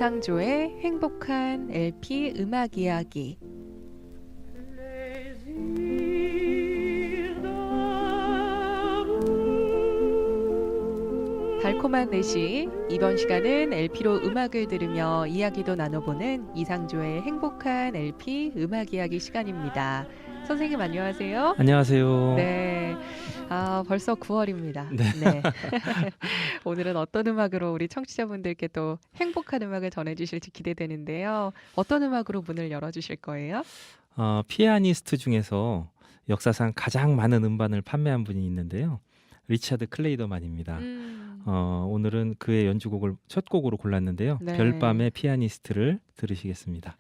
이상조의 행복한 LP 음악 이야기. 달콤한 내시, 이번 시간은 LP로 음악을 들으며 이야기도 나눠보는 이상조의 행복한 LP 음악 이야기 시간입니다. 선생님 안녕하세요. 안녕하세요. 네, 벌써 9월입니다. 네. 네. 오늘은 어떤 음악으로 우리 청취자분들께 또 행복한 음악을 전해주실지 기대되는데요. 어떤 음악으로 문을 열어주실 거예요? 피아니스트 중에서 역사상 가장 많은 음반을 판매한 분이 있는데요. 리차드 클레이더만입니다. 음, 오늘은 그의 연주곡을 첫 곡으로 골랐는데요. 네. 별밤의 피아니스트를 들으시겠습니다.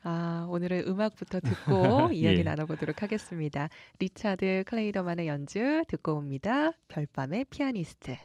오늘은 음악부터 듣고 이야기 예. 나눠보도록 하겠습니다. 리차드 클레이더만의 연주 듣고 옵니다. 별밤의 피아니스트.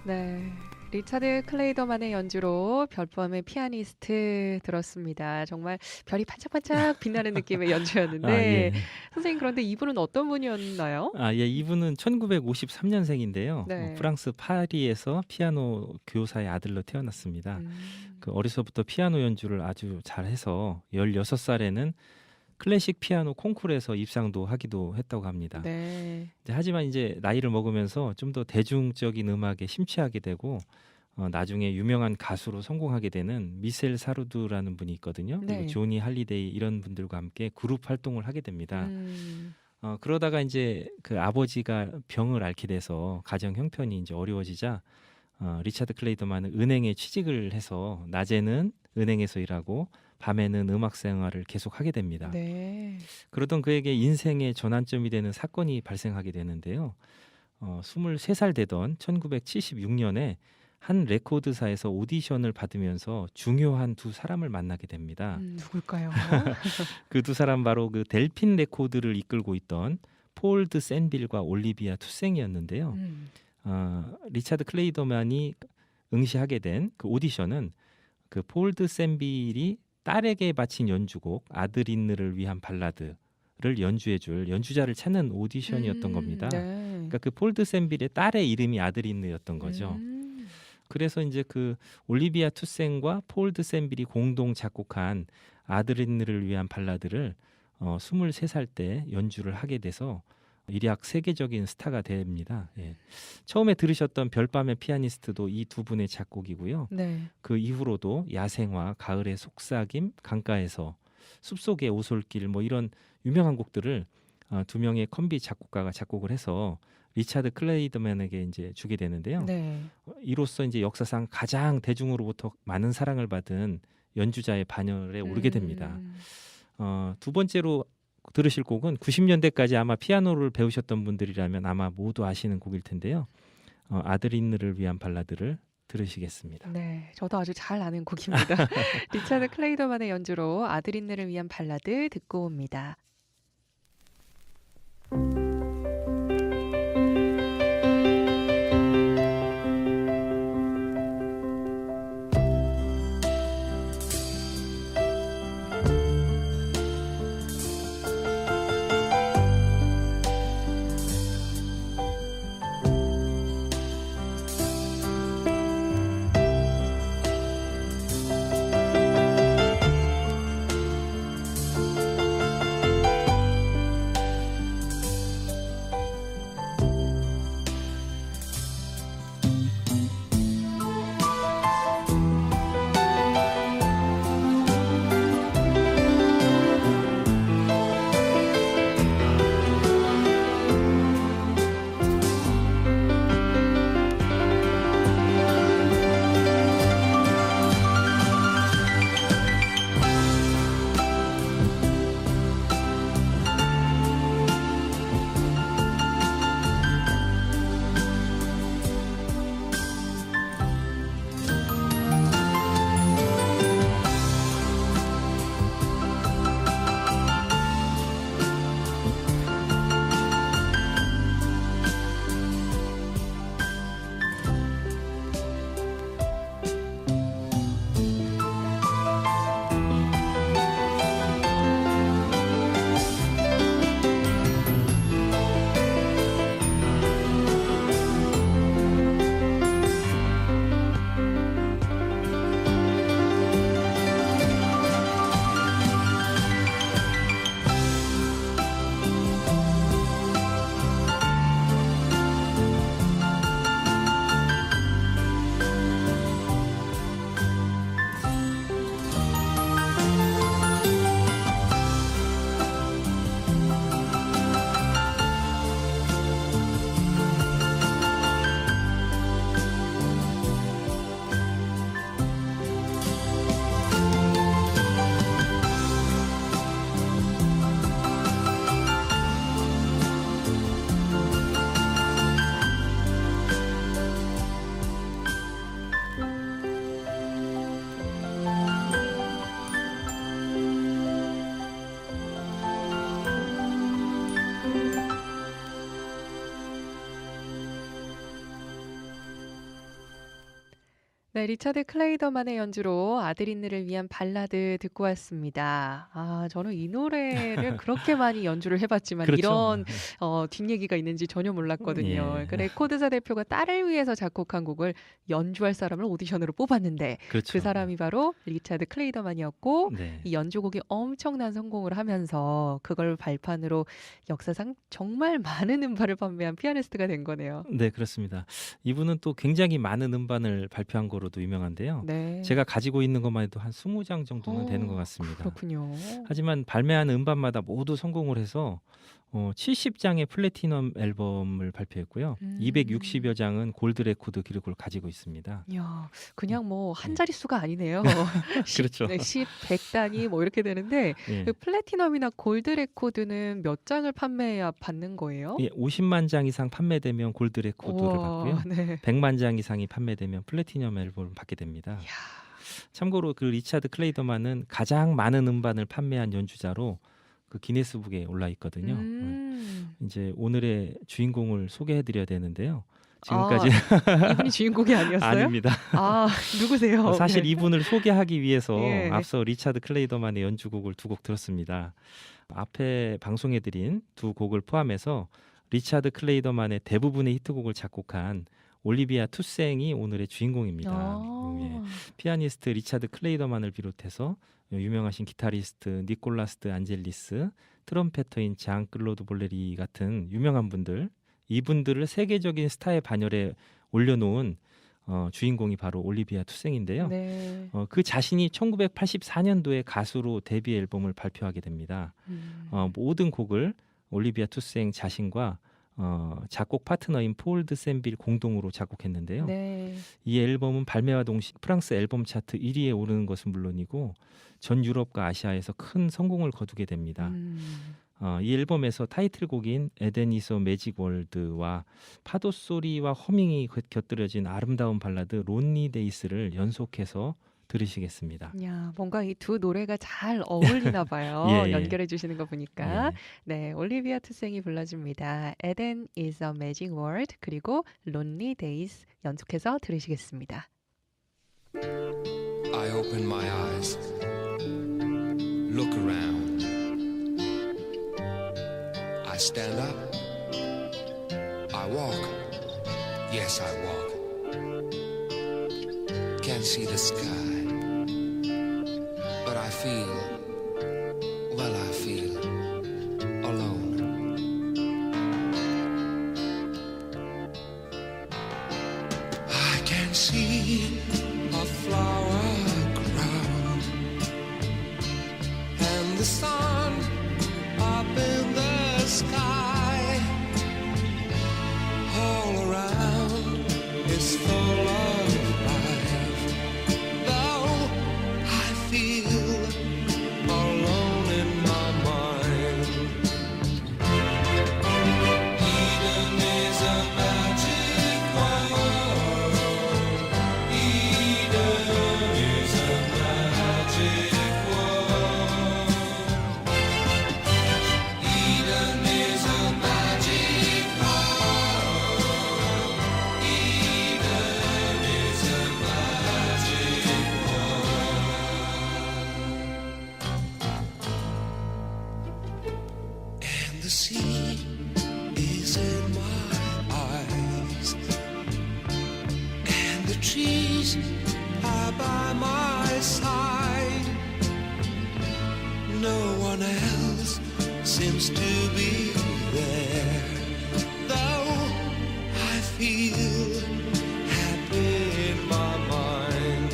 네. 리차드 클레이더만의 연주로 별밤의 피아니스트 들었습니다. 정말 별이 반짝반짝 빛나는 느낌의 연주였는데 예. 선생님 그런데 이분은 어떤 분이었나요? 예. 이분은 1953년생인데요. 네. 프랑스 파리에서 피아노 교사의 아들로 태어났습니다. 음. 그 어려서부터 피아노 연주를 아주 잘해서 16살에는 클래식 피아노 콩쿠르에서 입상도 하기도 했다고 합니다. 네. 하지만 이제 나이를 먹으면서 좀 더 대중적인 음악에 심취하게 되고 나중에 유명한 가수로 성공하게 되는 미셀 사르두라는 분이 있거든요. 그리고 네. 조니 할리데이 이런 분들과 함께 그룹 활동을 하게 됩니다. 음. 그러다가 이제 그 아버지가 병을 앓게 돼서 가정 형편이 이제 어려워지자 리차드 클레이더만은 은행에 취직을 해서 낮에는 은행에서 일하고 밤에는 음악 생활을 계속 하게 됩니다. 네. 그러던 그에게 인생의 전환점이 되는 사건이 발생하게 되는데요. 23살 되던 1976년에 한 레코드사에서 오디션을 받으면서 중요한 두 사람을 만나게 됩니다. 누굴까요? 그 두 사람 바로 그 델핀 레코드를 이끌고 있던 폴 드 센빌과 올리비아 투생이었는데요. 리차드 클레이더만이 응시하게 된 그 오디션은 그 폴 드 센빌이 딸에게 바친 연주곡 아드린느를 위한 발라드를 연주해줄 연주자를 찾는 오디션이었던 겁니다. 네. 그러니까 그 폴 드 센빌의 딸의 이름이 아드린느였던 거죠. 그래서 이제 그 올리비아 투생과 폴 드 센빌이 공동 작곡한 아드린느를 위한 발라드를 23살 때 연주를 하게 돼서 일약 세계적인 스타가 됩니다. 예. 처음에 들으셨던 별밤의 피아니스트도 이 두 분의 작곡이고요. 네. 그 이후로도 야생화, 가을의 속삭임, 강가에서, 숲속의 오솔길 뭐 이런 유명한 곡들을 두 명의 컴비 작곡가가 작곡을 해서 리차드 클레이더만에게 이제 주게 되는데요. 네. 이로써 이제 역사상 가장 대중으로부터 많은 사랑을 받은 연주자의 반열에 오르게 됩니다. 두 번째로 들으실 곡은 90년대까지 아마 피아노를 배우셨던 분들이라면 아마 모두 아시는 곡일 텐데요. 아드린느를 위한 발라드를 들으시겠습니다. 네, 저도 아주 잘 아는 곡입니다. 리차드 클레이더만의 연주로 아드린느를 위한 발라드 듣고 옵니다. 네, 리차드 클레이더만의 연주로 아드린느를 위한 발라드 듣고 왔습니다. 아, 저는 이 노래를 그렇게 많이 연주를 해봤지만 그렇죠. 이런 뒷얘기가 있는지 전혀 몰랐거든요. 예. 그 레코드사 대표가 딸을 위해서 작곡한 곡을 연주할 사람을 오디션으로 뽑았는데 그렇죠. 그 사람이 바로 리차드 클레이더만이었고 네. 이 연주곡이 엄청난 성공을 하면서 그걸 발판으로 역사상 정말 많은 음반을 판매한 피아니스트가 된 거네요. 네, 그렇습니다. 이분은 또 굉장히 많은 음반을 발표한 거로도 유명한데요. 네. 제가 가지고 있는 것만 해도 한 20장 정도는 되는 것 같습니다. 그렇군요. 하지만 발매하는 음반마다 모두 성공을 해서 70장의 플래티넘 앨범을 발표했고요. 260여 장은 골드 레코드 기록을 가지고 있습니다. 이야, 그냥 뭐 한 네. 자릿수가 아니네요. 그렇죠. 10, 100 단위 뭐 이렇게 되는데 예. 그 플래티넘이나 골드 레코드는 몇 장을 판매해야 받는 거예요? 예, 50만 장 이상 판매되면 골드 레코드를 우와, 받고요. 네. 100만 장 이상이 판매되면 플래티넘 앨범을 받게 됩니다. 이야, 참고로 그 리차드 클레이더만은 가장 많은 음반을 판매한 연주자로 그 기네스북에 올라 있거든요. 이제 오늘의 주인공을 소개해드려야 되는데요. 지금까지 이분이 주인공이 아니었어요? 아닙니다. 아, 누구세요? 사실 네. 이분을 소개하기 위해서 예. 앞서 리차드 클레이더만의 연주곡을 두 곡 들었습니다. 앞에 방송해드린 두 곡을 포함해서 리차드 클레이더만의 대부분의 히트곡을 작곡한 올리비아 투생이 오늘의 주인공입니다. 예. 피아니스트 리차드 클레이더만을 비롯해서 유명하신 기타리스트 니콜라스 안젤리스, 트럼페터인 장 클로드 볼레리 같은 유명한 분들, 이분들을 세계적인 스타의 반열에 올려놓은 주인공이 바로 올리비아 투생인데요. 네. 그 자신이 1984년도에 가수로 데뷔 앨범을 발표하게 됩니다. 모든 곡을 올리비아 투생 자신과 작곡 파트너인 폴 드 샌빌 공동으로 작곡했는데요. 네. 이 앨범은 발매와 동시 프랑스 앨범 차트 1위에 오르는 것은 물론이고 전 유럽과 아시아에서 큰 성공을 거두게 됩니다. 이 앨범에서 타이틀곡인 에덴 이즈 어 매직 월드와 파도 소리와 허밍이 곁들여진 아름다운 발라드 론리 데이스를 연속해서 들으시겠습니다. 야, 뭔가 이 두 노래가 잘 어울리나 봐요. 예, 예. 연결해 주시는 거 보니까. 예. 네, 올리비아 투생이 불러줍니다. Eden is a magic word 그리고 Lonely Days 연속해서 들으시겠습니다. I open my eyes, look around. I stand up, I walk, yes I walk. Can't see the sky, but I feel, well I feel alone. I can see a flower crown and the sun up in the sky. All around is full of life, though I feel alone in my mind. Eden is a magic world. Eden is a magic world. Eden is a magic world. Eden is a magic world. And the sea is in my eyes, and the trees are by my side. No one else seems to be there, though I feel happy in my mind.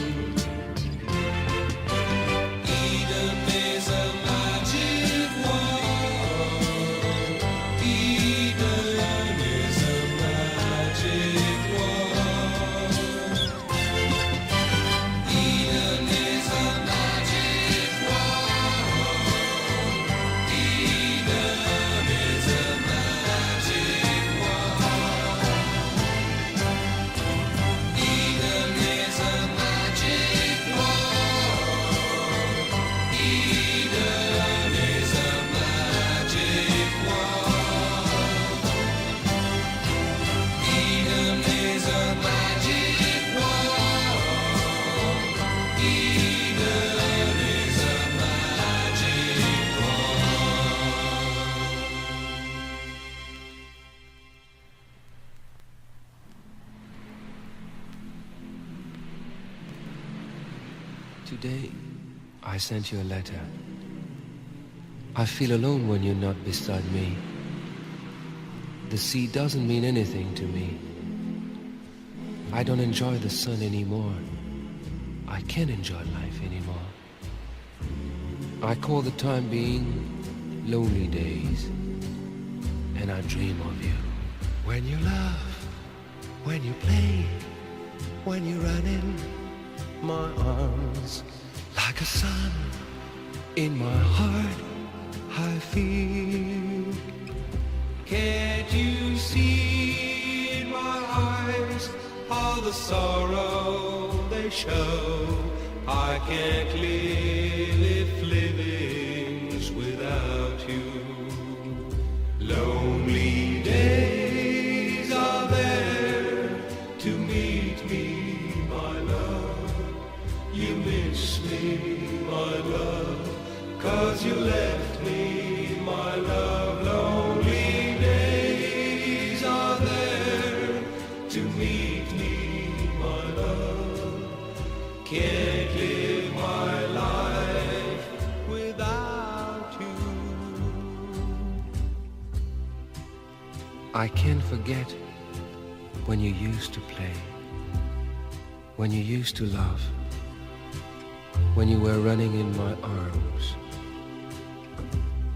Eden is a magic world. Eden is a magic world. Eden is a magic world. Eden is a Today, I sent you a letter. I feel alone when you're not beside me. The sea doesn't mean anything to me. I don't enjoy the sun anymore. I can't enjoy life anymore. I call the time being lonely days, and I dream of you. When you laugh, when you play, when you run in my arms, like a sun in my heart I feel. Can't you see in my eyes all the sorrow they show? I can't live if living's without you. Lonely days are there to meet me, my love. You miss me, my love, 'cause you left me, my love. Lonely days are there to meet me, my love. Can't live my life without you. I can't forget when you used to play, when you used to love, when you were running in my arms.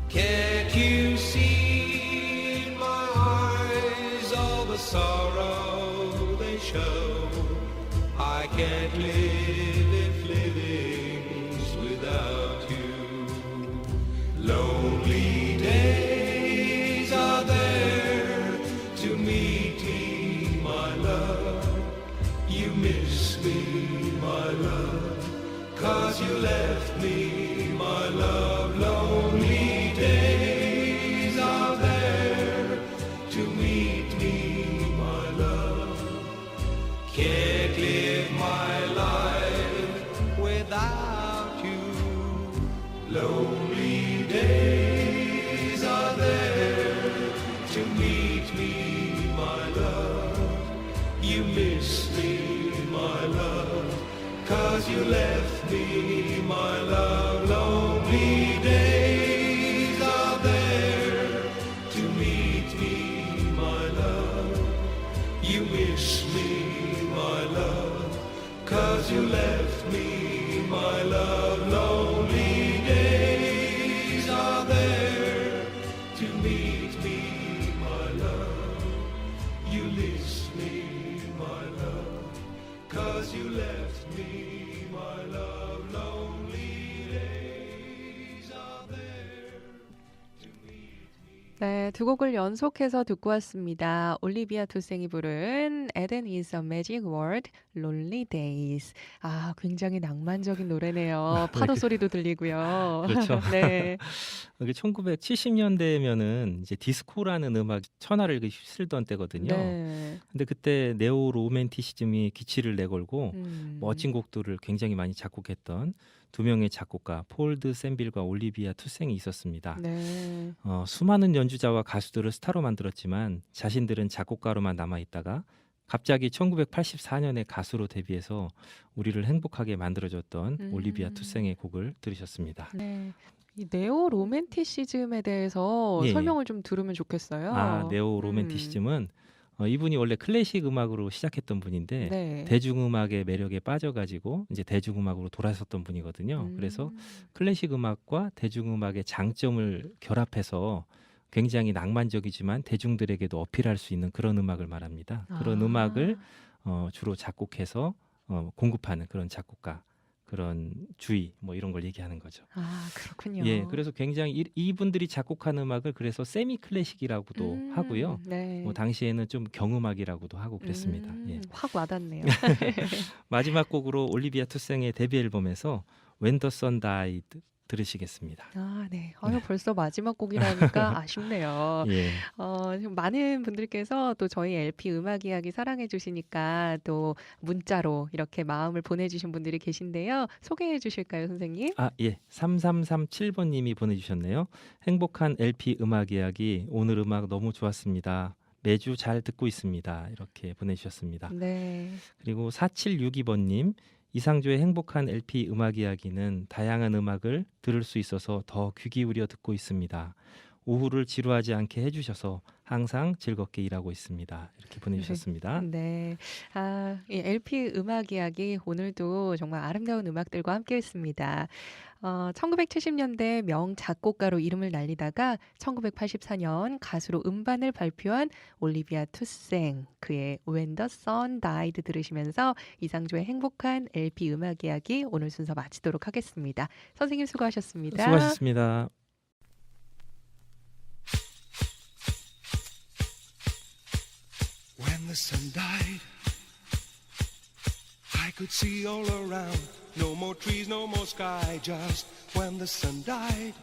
Can't you see in my eyes all the sorrow they show? I can't live if living's without you. Lonely days are there to meet me, my love. You miss me, my love, 'cause you left me, my love. Lonely days are there to meet me, my love. Can't live my life without you. Lonely days are there to meet me, my love. You miss me, my love, 'cause you left me, my love. Lonely days are there to meet me, my love. You miss me, my love, 'cause you left me, my love. Lonely days are there to meet me, my love. You miss me, my love, 'cause you left me, my love. Lonely days are there to meet me. 네, 두 곡을 연속해서 듣고 왔습니다. 올리비아 투생이 부른 Eden is a Magic World, Lonely Days. 아, 굉장히 낭만적인 노래네요. 파도 소리도 들리고요. 그렇죠. 네. 이게 1970년대면은 이제 디스코라는 음악 천하를 휩쓸던 때거든요. 네. 근데 그때 네오 로맨티시즘이 기치를 내걸고 음. 멋진 곡들을 굉장히 많이 작곡했던 두 명의 작곡가 폴드 샌빌과 올리비아 투생이 있었습니다. 네. 수많은 연주자와 가수들을 스타로 만들었지만 자신들은 작곡가로만 남아있다가 갑자기 1984년에 가수로 데뷔해서 우리를 행복하게 만들어줬던 올리비아 투생의 곡을 들으셨습니다. 네. 이 네오 로맨티시즘에 대해서 예, 예. 설명을 좀 들으면 좋겠어요. 네오 로맨티시즘은 이분이 원래 클래식 음악으로 시작했던 분인데 네. 대중음악의 매력에 빠져가지고 이제 대중음악으로 돌아섰던 분이거든요. 그래서 클래식 음악과 대중음악의 장점을 결합해서 굉장히 낭만적이지만 대중들에게도 어필할 수 있는 그런 음악을 말합니다. 그런 음악을 주로 작곡해서 공급하는 그런 작곡가, 그런 주의 뭐 이런 걸 얘기하는 거죠. 아, 그렇군요. 예, 그래서 굉장히 이분들이 작곡한 음악을 그래서 세미 클래식이라고도 하고요. 네. 뭐 당시에는 좀 경음악이라고도 하고 그랬습니다. 예. 확 와닿네요. 마지막 곡으로 올리비아 투생의 데뷔 앨범에서 When the Sun Died 들으시겠습니다. 아, 네. 아유, 벌써 마지막 곡이라니까 아쉽네요. 예. 지금 많은 분들께서 또 저희 LP 음악 이야기 사랑해 주시니까 또 문자로 이렇게 마음을 보내주신 분들이 계신데요. 소개해 주실까요, 선생님? 예. 3337번님이 보내주셨네요. 행복한 LP 음악 이야기, 오늘 음악 너무 좋았습니다. 매주 잘 듣고 있습니다. 이렇게 보내주셨습니다. 네. 그리고 4762번님, 이상조의 행복한 LP 음악 이야기는 다양한 음악을 들을 수 있어서 더 귀 기울여 듣고 있습니다. 오후를 지루하지 않게 해주셔서 항상 즐겁게 일하고 있습니다. 이렇게 보내주셨습니다. 네. 이 LP 음악 이야기 오늘도 정말 아름다운 음악들과 함께했습니다. 1970년대 명 작곡가로 이름을 날리다가 1984년 가수로 음반을 발표한 올리비아 투생, 그의 When the Sun Died 들으시면서 이상조의 행복한 LP 음악 이야기 오늘 순서 마치도록 하겠습니다. 선생님 수고하셨습니다. 수고하셨습니다. When the sun died, I could see all around. No more trees, no more sky, just when the sun died.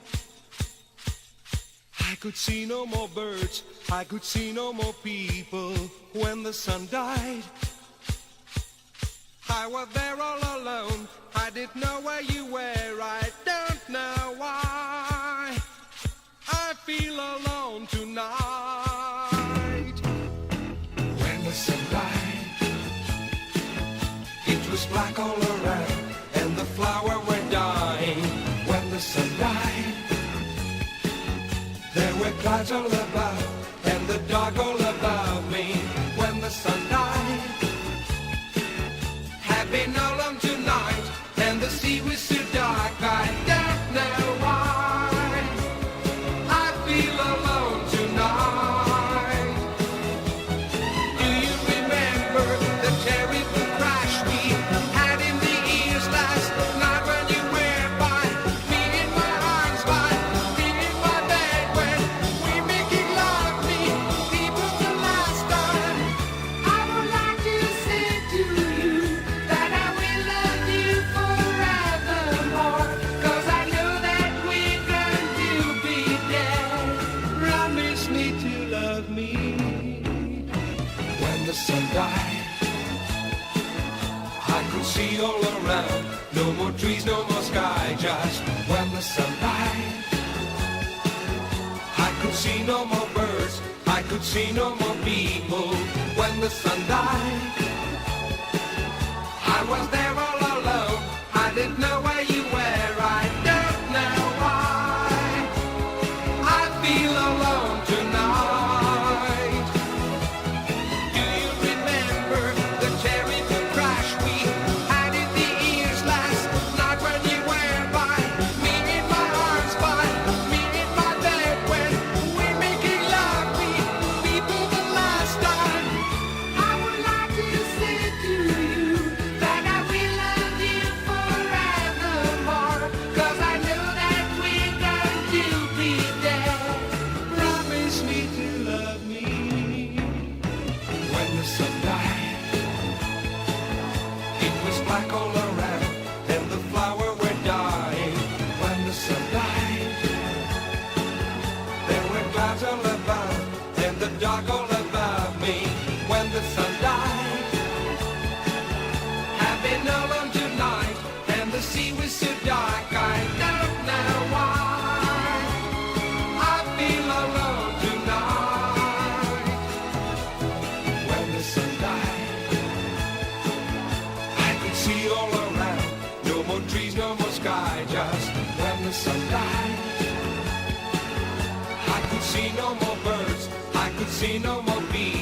I could see no more birds, I could see no more people. When the sun died, I was there all alone. I didn't know where you were, I don't know why. I feel alone tonight. When the sun died, it was black all around, and the flowers were dying. When the sun died, there were clouds all about, and the dark all about me. When the sun died, had been alone tonight, and the sea was so dark, I don't know why. I feel alone tonight. Do you remember the terrible crash we had in the ears last night when you were by me in my arms, by me in my bed when we making love me deep for the last time? I would like to say to you that I will love you forevermore, 'cause I know that we're going to be dead. Promise me to love me. When the sun died, I could see all around. No more trees, no more sky, just when the sun died. I could see no more birds, I could see no more people. When the sun died, I was there all alone. I didn't know where you were, I don't know why. I feel alone tonight. Do you remember the terrible crash we had in the ears last night when you were by me in my arms, by me in my bed when we making love me for the last time? I would like to say to you that I will love you forevermore, 'cause I know that we're going to be dead. Promise me to love me. When the sun died, it was black all around, and the flowers were dying. When the sun died, there were clouds all about, and the dark all about me. When the sun died, I've been alone tonight, and the sea was so dark, I don't know why. I feel alone tonight. When the sun died, I could see all around. No more trees, no more sky, just when the sun died. I could see no more birds, I could see no more bees.